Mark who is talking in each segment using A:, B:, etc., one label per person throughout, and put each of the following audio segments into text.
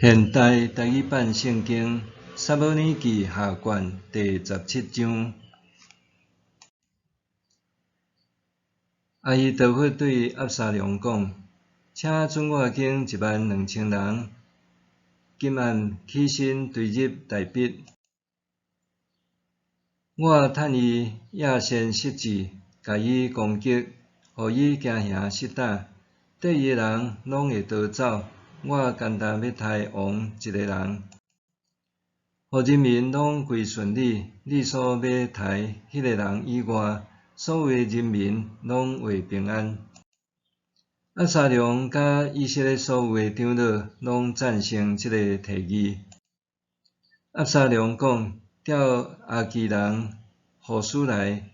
A: 现代台语版圣经撒母耳记下卷第17章。阿希多弗对押沙龙讲：“请准我经12000人，今暗起身追入大毕。我趁伊夜先失志，甲伊攻击，互伊惊吓失胆。缀伊的人拢会逃走。我简单要杀王一个人，互人民拢归顺你。你所要杀迄个人以外，所有的人民拢会平安。”押沙龙甲以色列所有的长老拢赞成即个提议。押沙龙讲：“调亚基人户书来，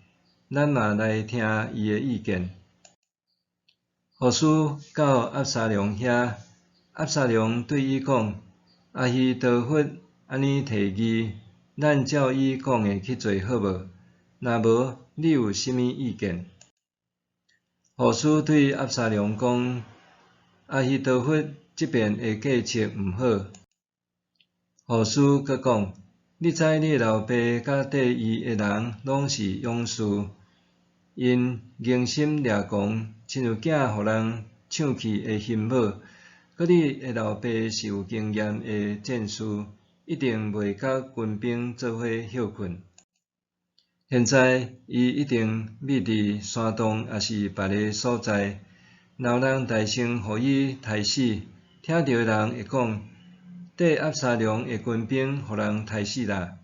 A: 咱嘛来听伊的意见。”户书到押沙龙遐，押沙龙对伊讲：“阿希多弗安尼提议，咱照伊讲的去做好无？若无，你有啥物意见？”户书对押沙龙讲：“阿希多弗即边的计策毋好。”户书阁讲：“你知你老爸甲缀伊的人拢是勇士，因硬心掠狂，亲像囝互人抢去的心母。佮你的老爸是有经验的战士，一定袂甲军兵做伙休困。现在伊一定秘伫山洞，也是别个所在。若有人大声互伊杀死，听到的人会讲：缀押沙龙的军兵互人杀死啦。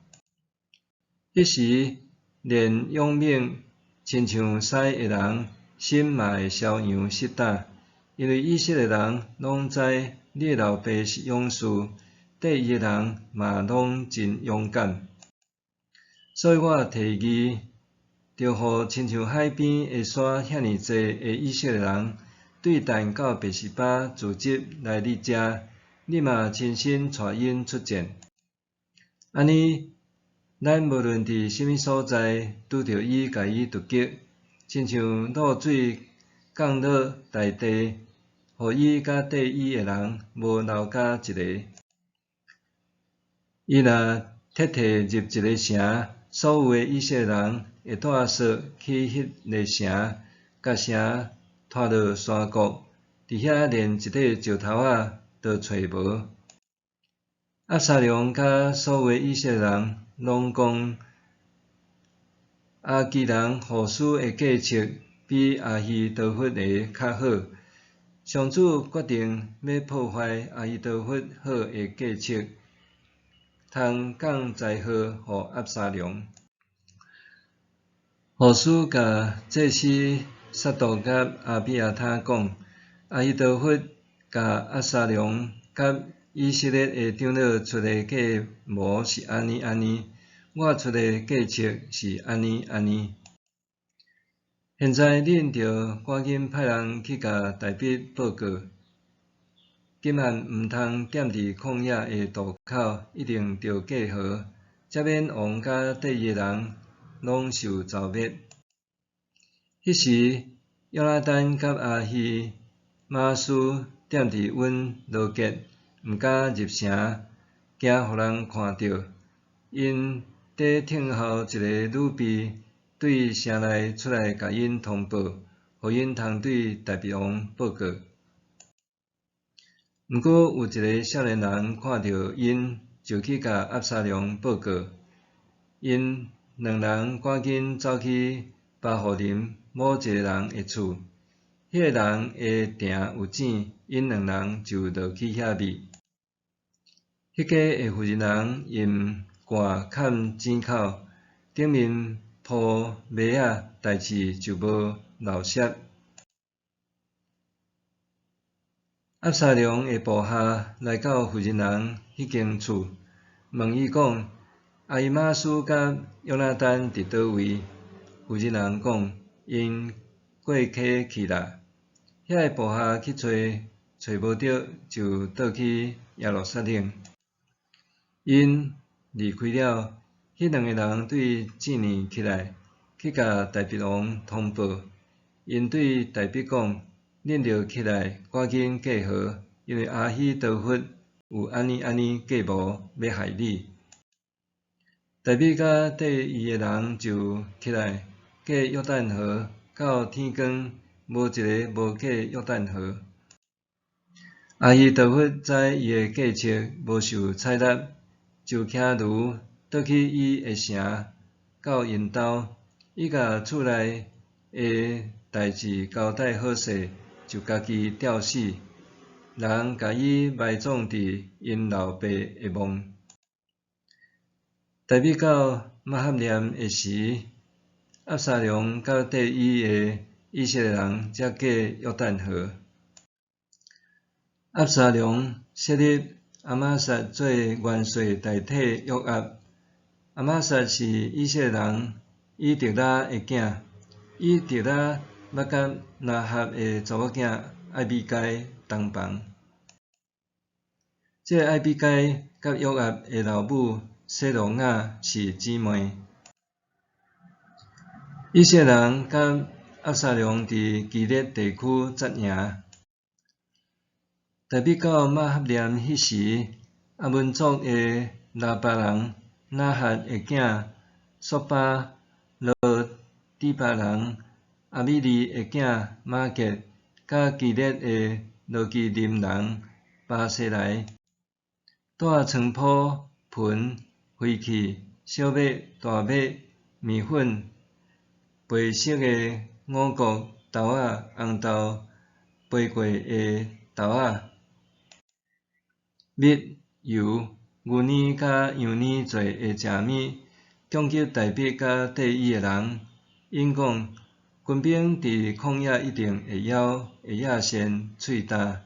A: 迄时连勇猛亲像狮的人，心嘛会烧痒失胆，因为以色列人拢知你的老爸是勇士，缀伊的人嘛拢真勇敢。所以我提议，着互亲像海边的山遐尼济的以色列人，对但到别是巴聚集来你遮，你嘛亲身带因出战。安尼，咱无论伫什么所在，拄着伊，甲伊突击，亲像露水降落大地，互伊甲缀伊的人无留甲一个。伊若铁入一个城，所有的以色列人会带索去迄个城，甲城拖落山谷，伫遐连一块石头仔都找无。押沙龙甲所有的以色列人拢讲，亚基人户书的计策比阿希多弗的较好。上主决定要破坏阿希多弗好的计策，通降灾祸互押沙龙。户书甲祭司撒督甲阿比亚他讲：阿希多弗甲押沙龙甲以色列的长老出的计谋是安尼，我出的计策是安尼。现在恁着赶紧派人去甲大毕报告，今暗毋通踮伫旷野的渡口，一定着过河，才免王甲缀伊的人拢受遭灭。迄时，约拿单甲阿希玛斯踮伫阮罗结，毋敢入城，惊互人看着。因伫听候一个女婢对城内出来甲因通报，互因通对大毕王报告。毋过有一个少年人看到因，就去甲押沙龙报告。因两人赶紧走去巴户林某一个人的厝，迄个人的埕有井，因两人就落去遐觅。迄家的妇人人用挂砍井口，顶面铺麦仔，代志就无漏失。押沙龙的部下来到妇人人迄间厝，问伊讲：阿希玛斯甲约拿单伫倒位？妇人人讲：因过溪去啦。遐个部下去找无着，就倒去耶路撒冷。因离开了，迄两个人对志年起来，去甲大毕王通报。因对大毕讲：恁着起来，赶紧过河，因为阿希多弗有安尼计谋要害你。大卫甲缀伊诶人就起来，过约旦河，到天光，无一个无过约旦河。阿希大弗知伊诶计策无受采纳，就骑驴倒去伊诶城，到因兜，伊甲厝内诶代志交代好势，就家己吊死。人甲伊埋葬伫因老爸诶墓。大卫到马哈念诶时，押沙龙甲缀伊诶以色列人才过约旦河。押沙龙设立亚玛撒做元帅代替约押。亚玛撒是以色列人以特拉诶囝，以特拉捌甲拿合诶查某囝艾比该同房。这艾比该甲约押诶老母谢罗亚是姊妹。以色列人甲押沙龙伫基列地区阵营。大卫到马哈念迄时，阿门族诶拉巴人拿合诶囝索巴、罗底巴人阿米利诶囝马结，甲基列诶罗基林人巴西来，带床铺、盆、灰器、小麦、大麦、面粉、白色诶五谷豆仔、红豆、焙过诶豆仔。蜜、油、牛奶甲羊奶做会食物，攻击大卫甲缀伊诶人。因讲，军兵伫旷野一定会咬先喙焦。